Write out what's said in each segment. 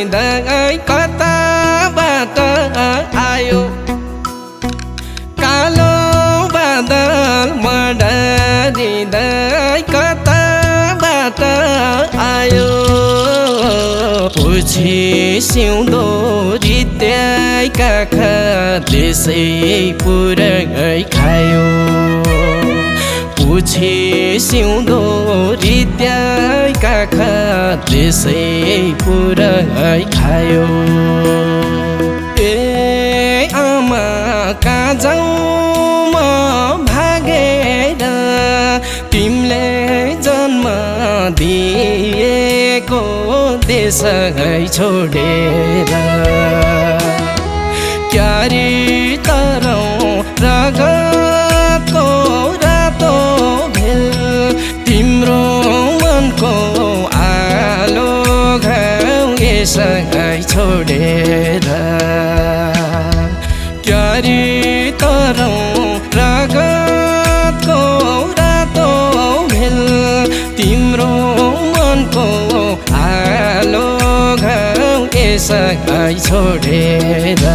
हृदय कताबाट आयो कालो बादल मर्डर हृदय कताबाट आयो पुछे सिउँदो रित्याएका त्यसै पुरै खायो पुछे सिउँदो रित्याएका त्यसै पुरै खायो ए आमा कहाँ जाऊँ म भागेर तिमीले जन्म दिएको देशै छोडेर क्यारी तरौँ रगतको रातो भेल तिम्रो मनको आलो घाउ यसै छोडेर क्यारी तरौँ रगतको रातो भेल तिम्रो मनको आलो घाउ यसै छोडेर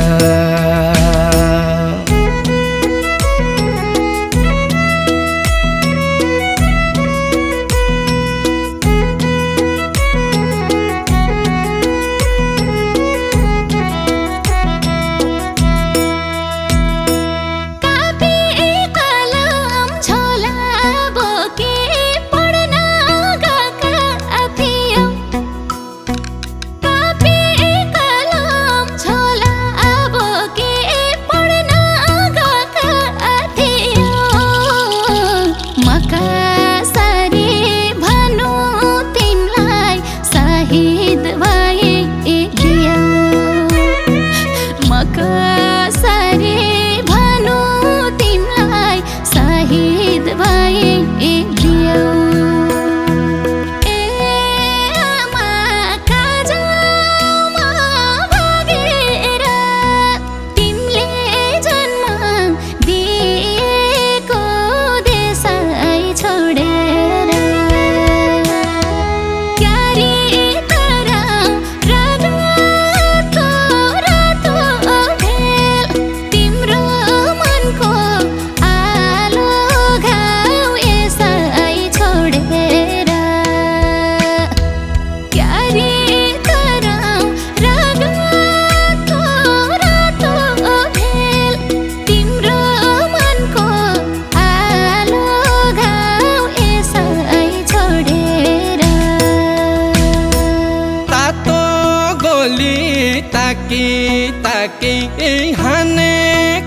ताकी ताकी हाने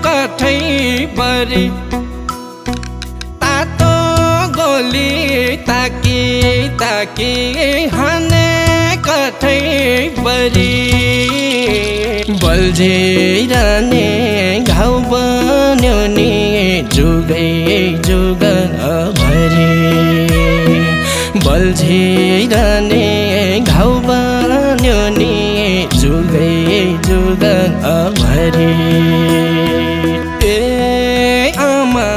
कठै बरी तातो गोली ताकी ताकी हाने कठै बरी बल्झिरहने घाउ बन्यो नि जुगै जुग भरि बल्झिरहने घाउ बन्यो नि जुगै जुग भरि ए आमा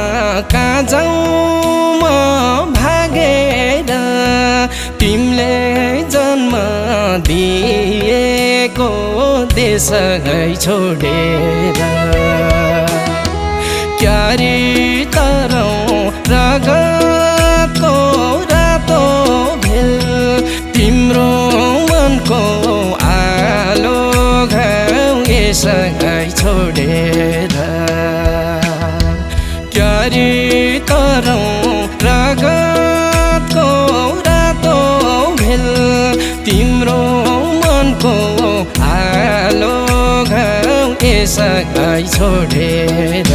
कहाँ जाऊँ म भागेर तिमीले जन्म दिएको देशै छोडेर क्यारी तरौँ रगतको रातो भेल तिम्रो मनको आलो घाउ यसै छोडेर क्यारी तरौँ रगतको रातो भेल तिम्रो मनको आलो घाउ यसै छोडेर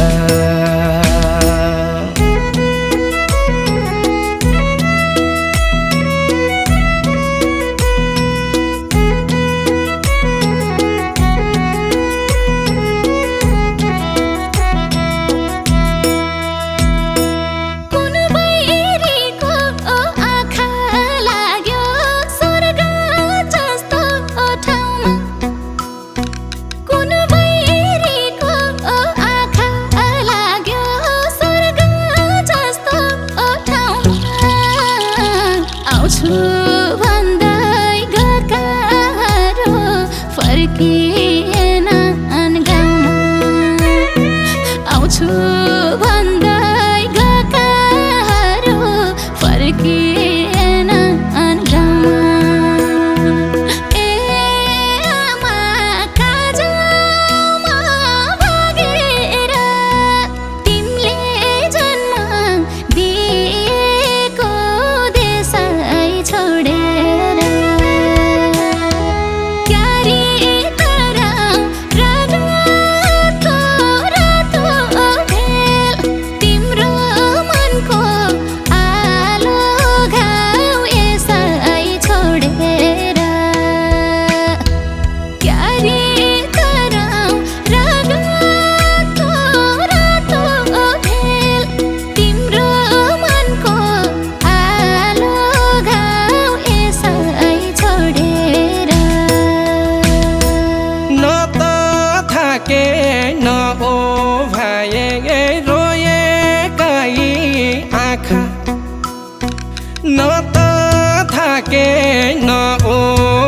थाके न ओ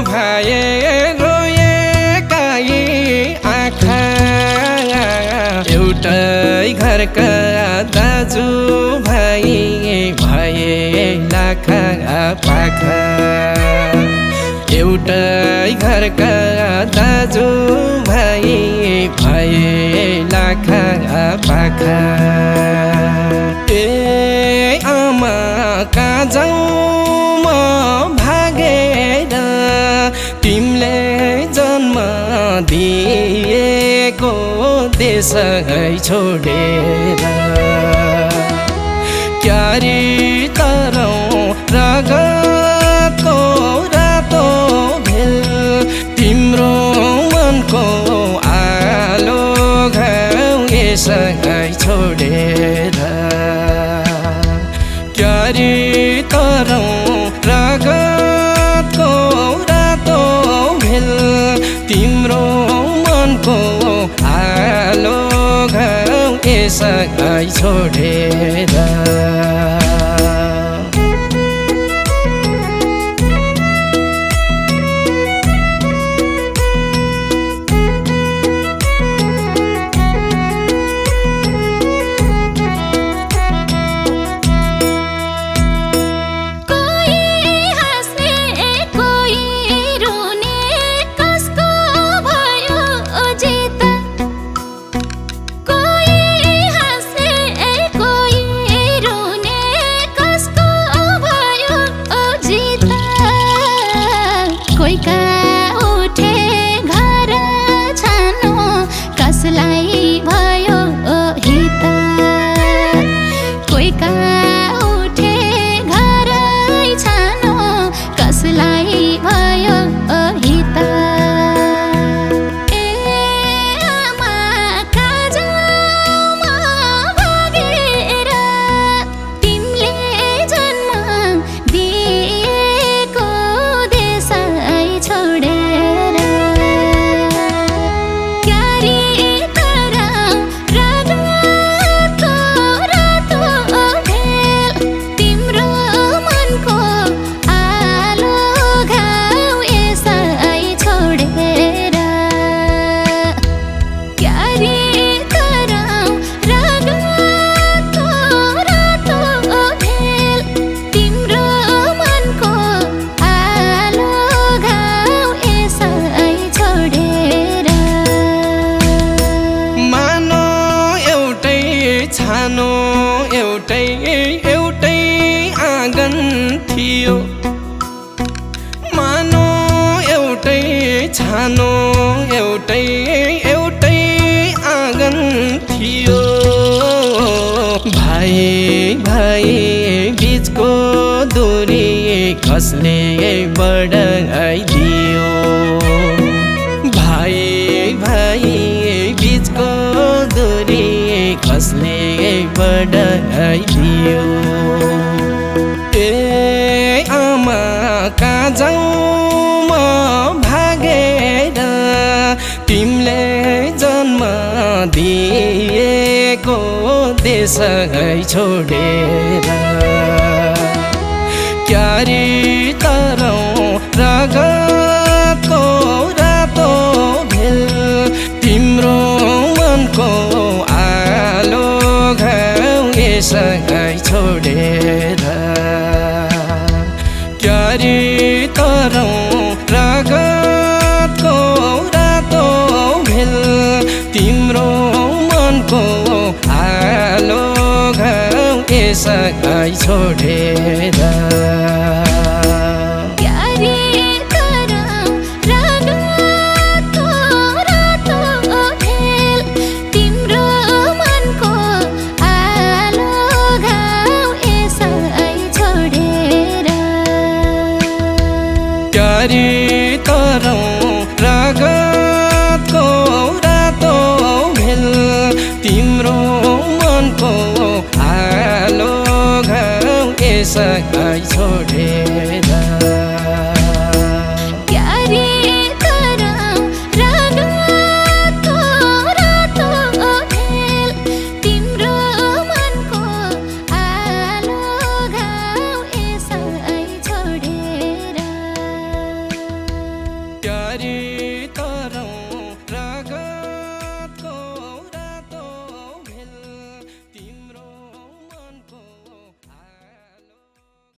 भाए रोएका यी आँखा एउटै घरका दाजु भाइ भए लाखा पाखा एउटै घरका दाजु भाइ भए लाखा पाखा ए आमा कहाँ जाऊँ म भागेर तिमीले जन्म दिएको देशै छोडेर क्यारी तरौँ रगतको रातो भेल तिम्रो मनको आलो घाउ यसै छोडेर क्यारी तरौँ रगतको रातो भेल तिम्रो मनको आलो घाउ यसै छोडेर छानो एउटै एउटै आँगन थियो मानो एउटै छानो एउटै एउटै आँगन थियो भाइ भाइ बीचको दूरी कसले बढाइदियो भाइ भाइ बीचको दूरी कसले बढाइदियो ए आमा कहाँ जाऊँ म भागेर तिमीले जन्म दिएको देशै छोडेर क्यारी तरौँ रगतको रातो भेल तिम्रो मनको आलो घाउ यसै छोडेर क्यारी तरौँ रगतको रातो भेल तिम्रो मनको आलो घाउ यसै छोडेर क्यारी तरौँ रगतको रातो भेल तिम्रो मनको आलो घाउ यसै छोडेर